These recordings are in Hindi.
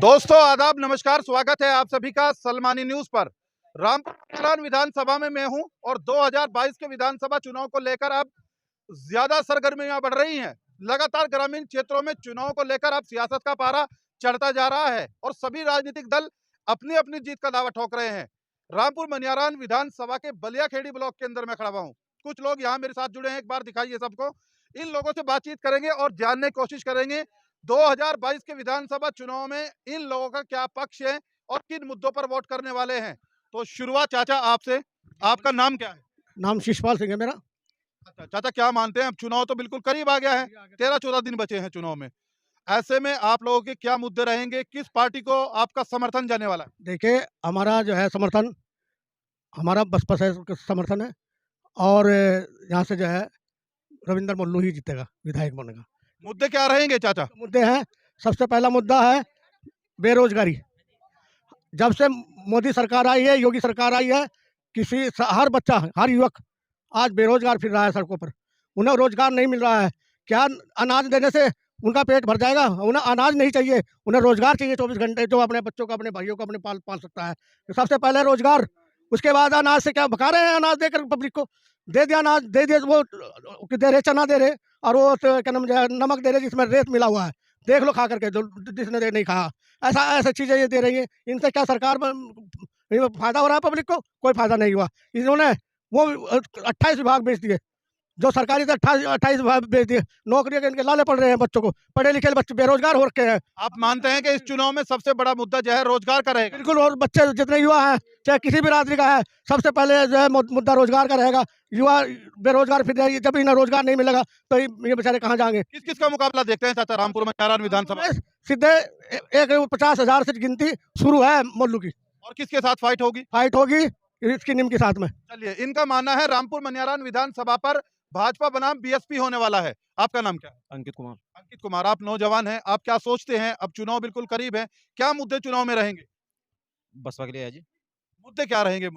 दोस्तों आदाब नमस्कार, स्वागत है आप सभी का सलमानी न्यूज पर। रामपुर विधानसभा में मैं हूं और 2022 के विधानसभा चुनाव को लेकर अब ज्यादा सरगर्मियां बढ़ रही हैं। लगातार ग्रामीण क्षेत्रों में चुनाव को लेकर अब सियासत का पारा चढ़ता जा रहा है और सभी राजनीतिक दल अपनी अपनी जीत का दावा ठोक रहे हैं। रामपुर मनियारान विधानसभा के बलियाखेड़ी ब्लॉक के अंदर में खड़ा हुआ हूँ। कुछ लोग यहाँ मेरे साथ जुड़े हैं, एक बार दिखाइए सबको। इन लोगों से बातचीत करेंगे और जानने की कोशिश करेंगे 2022 के विधानसभा चुनाव में इन लोगों का क्या पक्ष है और किन मुद्दों पर वोट करने वाले हैं। तो शुरुआत चाचा आपसे, आपका नाम क्या है? नाम शिषपाल सिंह है मेरा। अच्छा चाचा, क्या मानते हैं अब चुनाव तो बिल्कुल करीब आ गया है, 13-14 दिन बचे हैं चुनाव में। ऐसे में आप लोगों के क्या मुद्दे रहेंगे, किस पार्टी को आपका समर्थन जाने वाला है? देखिए, हमारा जो है समर्थन, हमारा बसपा से समर्थन है और यहाँ से जो है रविंद्र मोल्लू ही जीतेगा, विधायक बनेगा। मुद्दे क्या रहेंगे चाचा? मुद्दे हैं, सबसे पहला मुद्दा है बेरोजगारी। जब से मोदी सरकार आई है, योगी सरकार आई है, हर बच्चा, हर युवक आज बेरोजगार फिर रहा है सड़कों पर। उन्हें रोजगार नहीं मिल रहा है। क्या अनाज देने से उनका पेट भर जाएगा? उन्हें अनाज नहीं चाहिए, उन्हें रोजगार चाहिए 24 घंटे, जो अपने बच्चों को, अपने भाइयों को अपने पाल पाल सकता है। तो सबसे पहले रोजगार, उसके बाद अनाज से क्या भगा रहे हैं? अनाज देकर पब्लिक को दे दिया, अनाज दे दिए, वो दे रहे चना दे रहे और वो क्या नाम है, नमक दे रहे जिसमें रेत मिला हुआ है। देख लो खा करके, जो जिसने नहीं खाया, ऐसा ऐसा चीज़ें ये दे रही है। इनसे क्या सरकार में फायदा हो रहा है? पब्लिक को कोई फायदा नहीं हुआ। इन्होंने वो 28 विभाग बेच दिए, जो सरकारी थे 28 विभाग बेच दिए। नौकरियों के इनके लाले पड़ रहे हैं बच्चों को, पढ़े लिखे बच्चे बेरोजगार हो रखे हैं। आप मानते हैं कि इस चुनाव में सबसे बड़ा मुद्दा जो है रोजगार का रहेगा? बिल्कुल, और बच्चे जितने युवा हैं, चाहे किसी भी रात्रि का है, सबसे पहले जो है मुद्दा रोजगार का रहेगा। युवा बेरोजगार फिर जाएगी, जब इन्हें रोजगार नहीं मिलेगा तो ये बेचारे कहाँ जाएंगे? किस किस का मुकाबला देखते हैं चाचा रामपुर मनियारान विधानसभा? सीधे एक 50,000 से गिनती शुरू है मोल्लू की। और किसके साथ फाइट होगी? फाइट होगी इसकी निम के साथ में। चलिए, इनका मानना है रामपुर मनियारान विधानसभा पर भाजपा बनाम बीएसपी होने वाला है। आपका नाम क्या है? अंकित कुमार। अंकित कुमार, आप नौजवान हैं, आप क्या सोचते हैं? अब चुनाव बिल्कुल करीब है, क्या मुद्दे चुनाव में रहेंगे? बसपा के लिए है जी। मुद्दे क्या रहेंगे?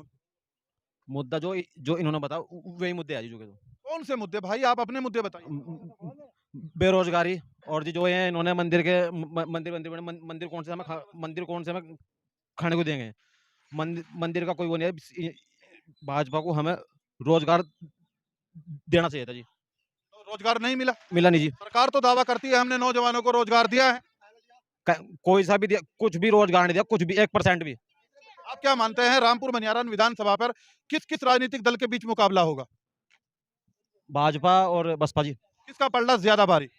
मुद्दा जो जो इन्होंने बताया वही मुद्दे है जी। जो के कौन से मुद्दे भाई, आप अपने मुद्दे बताइए। बेरोजगारी और जी जो है इन्होंने मंदिर के मंदिर मंदिर मंदिर कौन से हमें मंदिर कौन से हमें खाने को देंगे? मंदिर का कोई वो नहीं है। भाजपा को हमें रोजगार देना चाहिए था जी। तो रोजगार नहीं मिला? मिला नहीं जी। सरकार तो दावा करती है हमने नौजवानों को रोजगार दिया है। कोई सा भी दिया, कुछ भी रोजगार नहीं दिया, कुछ भी 1% भी। आप क्या मानते हैं रामपुर मनियारान विधानसभा पर किस किस राजनीतिक दल के बीच मुकाबला होगा? भाजपा और बसपा जी। किसका पलड़ा ज्यादा भारी?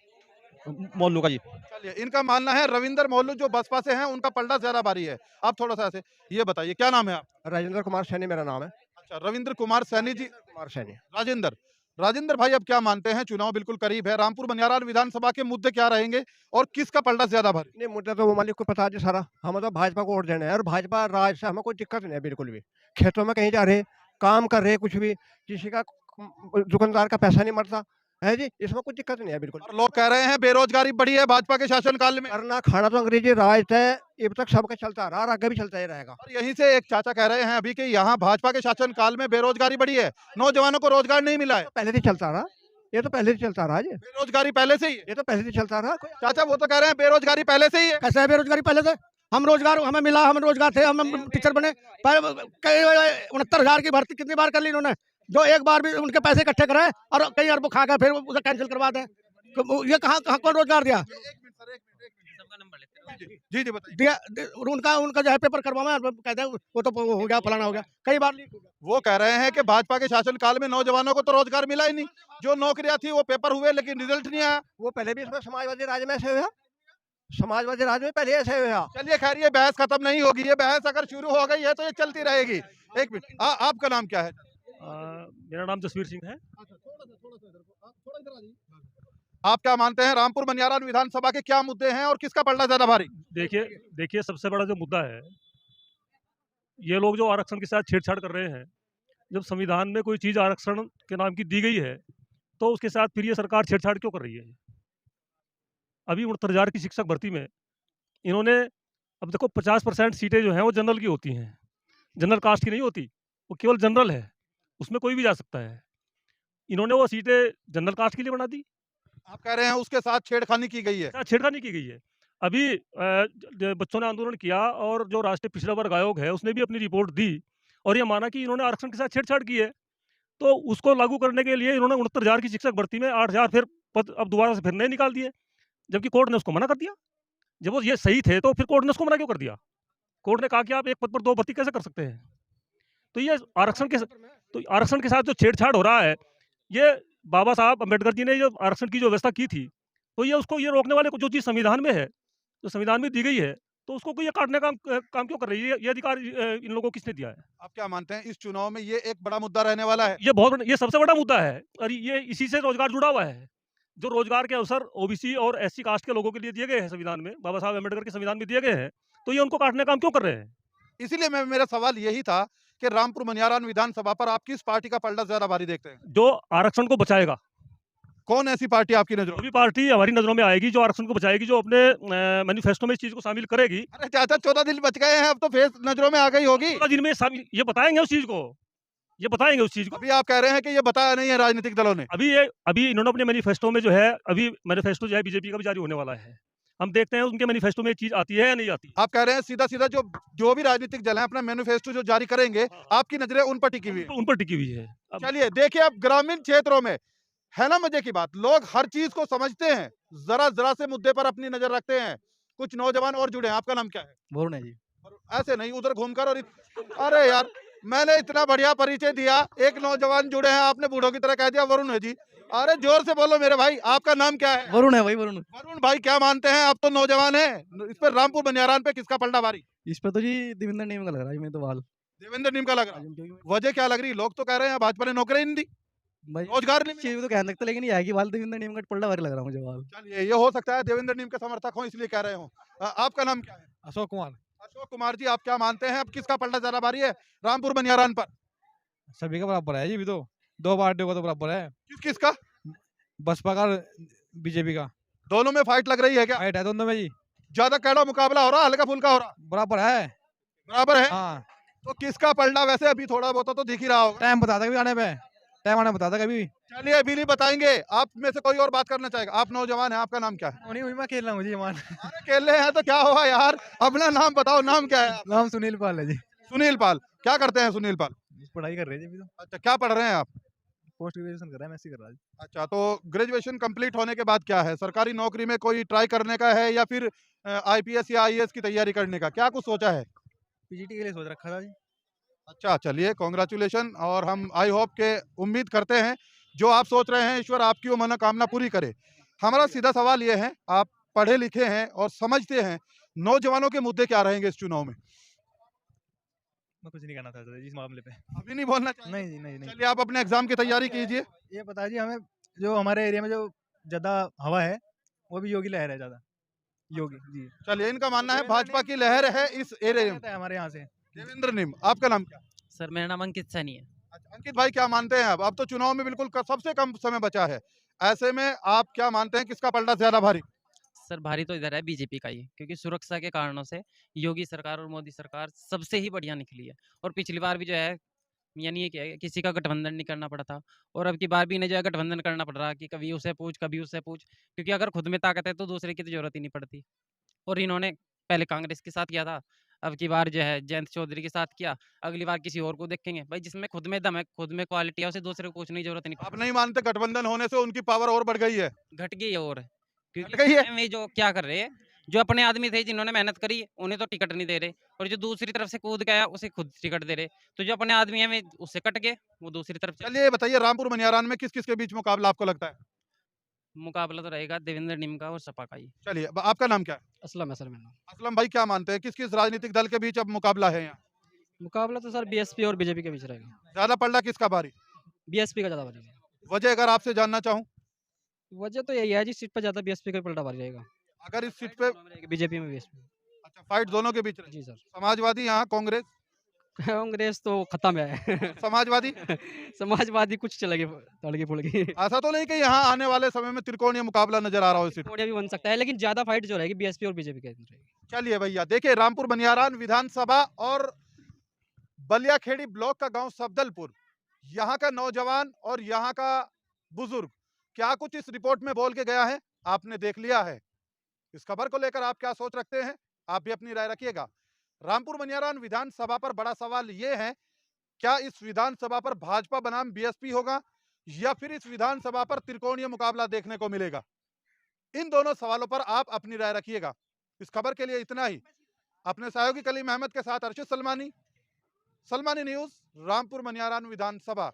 मोल्लू का जी। चलिए, इनका मानना है रविंद्र मोल्लू जो बसपा से हैं उनका पलड़ा ज्यादा भारी है। आप थोड़ा सा ऐसे ये बताइए, क्या नाम है आप? राजेंद्र कुमार सैनी मेरा नाम है। अच्छा, रविंद्र कुमार सैनी जी। कुमार सैनी। राजेंद्र, राजेंद्र भाई अब क्या मानते हैं, चुनाव बिल्कुल करीब है, रामपुर मनियारान विधानसभा के मुद्दे क्या रहेंगे और किसका पलड़ा ज्यादा भारी? नहीं, मुद्दा तो वो मालिक को पता है जी सारा। हम तो भाजपा को वोट देने हैं और भाजपा राज से हमें कोई दिक्कत नहीं है बिल्कुल भी। खेतों में कहीं जा रहे, काम कर रहे, कुछ भी, किसी का दुकानदार का पैसा नहीं मरता है जी, इसमें कोई दिक्कत नहीं है बिल्कुल। और लोग कह रहे हैं बेरोजगारी बढ़ी है भाजपा के शासनकाल में। करना खाना तो अंग्रेजी राज है, अब तक सबका चलता रहा और आगे भी चलता ही रहेगा। और यहीं से एक चाचा कह रहे हैं अभी कि यहाँ भाजपा के शासनकाल में बेरोजगारी बढ़ी है, नौजवानों को रोजगार नहीं मिला है। तो पहले से चलता रहा, ये तो पहले से चलता रहा जी, बेरोजगारी पहले से ही है। ये तो पहले से चलता रहा। चाचा वो तो कह रहे हैं बेरोजगारी पहले से ही है। कैसे है बेरोजगारी? पहले से हम रोजगार, हमें मिला, हम रोजगार थे, हम टीचर बने। 69,000 की भर्ती कितनी बार कर ली इन्होंने? जो एक बार भी उनके पैसे इकट्ठे कराए और कई अरबों खा गए, फिर उसे कैंसिल करवा दें। तो ये कहाँ कहाँ कौन रोजगार दिया? जी जी बताइए। उनका उनका जो है पेपर करवाना, कहते हैं वो तो हो गया, फलाना हो गया, कई बार लीक हो गया। वो कह रहे हैं कि भाजपा के शासनकाल में नौजवानों को तो रोजगार मिला ही नहीं, जो नौकरियां थी वो पेपर हुए लेकिन रिजल्ट नहीं आया। वो पहले भी इसमें समाजवादी राज में ऐसे हुआ, समाजवादी राज में पहले ऐसे हुआ। चलिए खैर, ये बहस खत्म नहीं होगी, ये बहस अगर शुरू हो गई है तो ये चलती रहेगी। एक मिनट, आपका नाम क्या है? मेरा नाम जसवीर सिंह है। आप क्या मानते हैं रामपुर मनियारान विधानसभा के क्या मुद्दे हैं और किसका पलड़ा ज्यादा भारी? देखिए सबसे बड़ा जो मुद्दा है, ये लोग जो आरक्षण के साथ छेड़छाड़ कर रहे हैं। जब संविधान में कोई चीज़ आरक्षण के नाम की दी गई है तो उसके साथ फिर ये सरकार छेड़छाड़ क्यों कर रही है? अभी 69,000 की शिक्षक भर्ती में इन्होंने, अब देखो 50% सीटें जो हैं वो जनरल की होती हैं, जनरल कास्ट की नहीं होती, वो केवल जनरल है, उसमें कोई भी जा सकता है। इन्होंने वो सीटें जनरल कास्ट के लिए बना दी, आप कह रहे हैं उसके साथ छेड़खानी की गई है। छेड़खानी की गई है। अभी बच्चों ने आंदोलन किया और जो राष्ट्रीय पिछड़ा वर्ग आयोग है उसने भी अपनी रिपोर्ट दी और ये माना कि इन्होंने आरक्षण के साथ छेड़छाड़ की है। तो उसको लागू करने के लिए इन्होंने 69,000 की शिक्षक भर्ती में 8,000 फिर पद अब दोबारा से फिर नए निकाल दिए, जबकि कोर्ट ने उसको मना कर दिया। जब वो ये सही थे तो फिर कोर्ट ने उसको मना क्यों कर दिया? कोर्ट ने कहा कि आप एक पद पर 2 भर्ती कैसे कर सकते हैं? तो ये आरक्षण के साथ जो छेड़छाड़ हो रहा है, ये बाबा साहब अम्बेडकर जी ने जो आरक्षण की जो व्यवस्था की थी, तो ये उसको ये रोकने वाले को जो चीज़ संविधान में है, जो संविधान में दी गई है, तो उसको कोई ये काटने का काम क्यों कर रही है? ये अधिकार इन लोगों को किसने दिया है? आप क्या मानते हैं इस चुनाव में ये एक बड़ा मुद्दा रहने वाला है? ये सबसे बड़ा मुद्दा है और ये इसी से रोजगार जुड़ा हुआ है। जो रोजगार के अवसर ओबीसी और एससी कास्ट के लोगों के लिए दिए गए हैं संविधान में, बाबा साहब अम्बेडकर के संविधान में दिए गए हैं, तो ये उनको काटने का काम क्यों कर रहे हैं? इसीलिए मेरा सवाल यही था कि रामपुर मनियारान विधानसभा पर आप किस पार्टी का पलड़ा ज्यादा भारी देखते हैं? जो आरक्षण को बचाएगा, कौन ऐसी पार्टी आपकी नजरों जो में? भी पार्टी हमारी नज़रों में आएगी, जो आरक्षण को बचाएगी, जो अपने मैनिफेस्टो में इस चीज़ को शामिल करेगी, अरे चाचा 14 दिन बच गए हैं, अब तो फेस नजरों में आ गई होगी। 14 दिन में शामिल ये बताएँगे उस चीज़ को, ये बताएँगे उस चीज़ को। अभी आप कह रहे हैं कि ये बताया नहीं है राजनीतिक दलों ने। अभी इन्होंने अपने मैनिफेस्टो में जो है, अभी मैनिफेस्टो जो है बीजेपी का भी जारी होने वाला है। हम देखते हैं उनके मैनिफेस्टो में ये चीज़ आती है या नहीं आती। आप कह रहे हैं सीधा सीधा जो भी राजनीतिक दल हैं अपना मैनिफेस्टो जो जारी करेंगे, हाँ, हाँ। आपकी नजरें उन पर टिकी हुई है। उन पर टिकी हुई है। अब चलिए देखिए, अब ग्रामीण क्षेत्रों में है ना मजे की बात, लोग हर चीज को समझते हैं, जरा जरा से मुद्दे पर अपनी नजर रखते हैं। कुछ नौजवान और जुड़े हैं, आपका नाम क्या है? वरुण है जी। ऐसे नहीं उधर घूमकर और अरे यार, मैंने इतना बढ़िया परिचय दिया, एक नौजवान जुड़े हैं, आपने बूढ़ों की तरह कह दिया वरुण है जी। अरे जोर से बोलो मेरे भाई, आपका नाम क्या है? वरुण है भाई, वरुण। वरुण भाई, क्या मानते हैं आप? तो नौजवान हैं, इस पर रामपुर बनियारान पे किसका पलड़ा भारी? इस पे तो जी देवेंद्र नेम का लग रहा है, मैं तो बाल देवेंद्र नीम का लग रहा। वजह क्या लग रही? लोग तो कह रहे हैं भाजपा ने नौकरी नहीं दी, भाई रोजगार नहीं मिला। चीज तो कह सकते, लेकिन ये है कि बाल देवेंद्र नेम का पलड़ा भारी लग रहा है मुझे बाल। चलिए, ये हो सकता है देवेंद्र नीम के समर्थक हो इसलिए कह रहे हो। आपका नाम क्या है? अशोक कुमार। अशोक कुमार जी, आप क्या मानते हैं अब किसका पलड़ा ज्यादा भारी है रामपुर बनियारान पर? सभी का बराबर है जी, भी तो 2 पार्टियों का तो बराबर है, किसका? बसपा का बीजेपी का। दोनों में फाइट लग रही है क्या? फाइट है दोनों में जी, ज्यादा कड़ा मुकाबला हो रहा, हल्का फुल्का हो रहा? बराबर है। बराबर है। हाँ, तो किसका पलड़ा वैसे अभी थोड़ा बहुत तो दिख ही रहा होगा। टाइम बता दे कभी आने पे, टाइम आने बता दे कभी। चलिए, अभी नहीं बताएंगे। आप में से कोई और बात करना चाहेगा? आप नौजवान हैं, आपका नाम क्या है? नहीं मैं खेल रहा हूँ जी मान। अरे खेले हैं तो क्या हुआ यार, अपना नाम बताओ, नाम क्या है? नाम सुनील पाल है जी। सुनील पाल। क्या करते हैं सुनील पाल? पढ़ाई कर रहे हैं जी, अभी तो अच्छा, क्या पढ़ रहे हैं आप? पोस्ट ग्रेजुएशन कर रहा है, एमएससी कर रहा है। अच्छा, तो ग्रेजुएशन कंप्लीट होने के बाद क्या है, सरकारी नौकरी में कोई ट्राई करने का है या फिर आईपीएस या आईएएस की तैयारी करने का, क्या कुछ सोचा है? पीजीटी के लिए सोच रखा था जी। अच्छा, चलिए कॉन्ग्रेचुलेशन, और हम आई होप के उम्मीद करते हैं जो आप सोच रहे हैं ईश्वर आपकी वो मनोकामना पूरी करे। हमारा सीधा सवाल ये है, आप पढ़े लिखे हैं और समझते हैं नौजवानों के मुद्दे क्या रहेंगे इस चुनाव में? मैं कुछ नहीं कहना चाहता जी इस मामले पे। अभी नहीं बोलना चाहिए? नहीं जी, नहीं नहीं। चलिए, आप अपने एग्जाम की तैयारी कीजिए। ये बता जी हमें, जो हमारे एरिया में जो ज्यादा हवा है वो भी योगी लहर है ज्यादा। योगी जी चलिए, इनका मानना है भाजपा की लहर है इस एरिया में। है हमारे यहाँ से। देवेंद्र निम, आपका नाम क्या? सर मेरा नाम अंकित सैनी है। अच्छा, अंकित भाई, क्या मानते हैं अब तो चुनाव में बिल्कुल सबसे कम समय बचा है, ऐसे में आप क्या मानते हैं किसका पलड़ा ज्यादा भारी? सर भारी तो इधर है बीजेपी का ही, क्योंकि सुरक्षा के कारणों से योगी सरकार और मोदी सरकार सबसे ही बढ़िया निकली है। और पिछली बार भी जो है, यानी ये क्या है, किसी का गठबंधन नहीं करना पड़ा था, और अब की बार भी इन्हें जो है गठबंधन करना पड़ रहा है कि कभी उसे पूछ कभी उससे पूछ, क्योंकि अगर खुद में ताकत है तो दूसरे की तो जरूरत ही नहीं पड़ती। और इन्होंने पहले कांग्रेस के साथ किया था, अब की बार जो है जयंत चौधरी के साथ किया, अगली बार किसी और को देखेंगे। भाई जिसमें खुद में दम है, खुद में क्वालिटी है, उसे दूसरे को पूछने की जरूरत नहीं आप पड़ती। नहीं मानते गठबंधन होने से उनकी पावर और बढ़ गई है? घट गई है और, घट गई है? क्योंकि जो क्या कर रहे हैं, जो अपने आदमी थे जिन्होंने मेहनत करी उन्हें तो टिकट नहीं दे रहे, और जो दूसरी तरफ से कूद गया उसे खुद टिकट दे रहे। तो जो अपने आदमी है वे उससे कट गए, वो दूसरी तरफ चले। चलिए, ये बताइए रामपुर मनियारान में किस किस के बीच मुकाबला आपको लगता है? मुकाबला तो रहेगा देवेंद्र निमका और सपा का ही। चलिए, आपका नाम क्या है? असलम है सर मेरा नाम। असलम भाई, क्या मानते हैं किस किस राजनीतिक दल के बीच अब मुकाबला है यहाँ? मुकाबला तो सर बीएसपी और बीजेपी के बीच रहेगा। ज्यादा पलड़ा किसका भारी? बीएसपी का ज़्यादा भारी रहेगा। वजह अगर आपसे जानना चाहूँ? वजह तो यही है जी, सीट पर ज़्यादा बीएसपी का पलटा भारी रहेगा। अगर इस सीट पे, बीजेपी में बीएसपी। अच्छा, फाइट दोनों के बीच रही। जी सर। समाजवादी यहाँ कांग्रेस, कांग्रेस तो खत्म है। समाजवादी। समाजवादी कुछ चलेगी तड़की फुड़की। ऐसा तो नहीं कि यहाँ आने वाले समय में त्रिकोणीय मुकाबला नजर आ रहा हो इस सीट? भी बन सकता है, लेकिन ज़्यादा फाइट जो रहेगी बीएसपी और बीजेपी के बीच रहेगी। चलिए भैया, देखिए रामपुर बनियारान विधानसभा और बलियाखेड़ी ब्लॉक का गांव सफदलपुर, यहाँ का नौजवान और यहाँ का बुजुर्ग क्या कुछ इस रिपोर्ट में बोल के गया है, आपने देख लिया है। इस खबर को लेकर आप क्या सोच रखते हैं, आप भी अपनी राय रखिएगा। रामपुर मनियारान विधानसभा पर बड़ा सवाल ये है, क्या इस विधानसभा पर भाजपा बनाम बीएसपी होगा या फिर इस विधानसभा पर त्रिकोणीय मुकाबला देखने को मिलेगा? इन दोनों सवालों पर आप अपनी राय रखिएगा। इस खबर के लिए इतना ही। अपने सहयोगी कलीम अहमद के साथ अर्शिद सलमानी, सलमानी न्यूज, रामपुर मनियारान विधानसभा।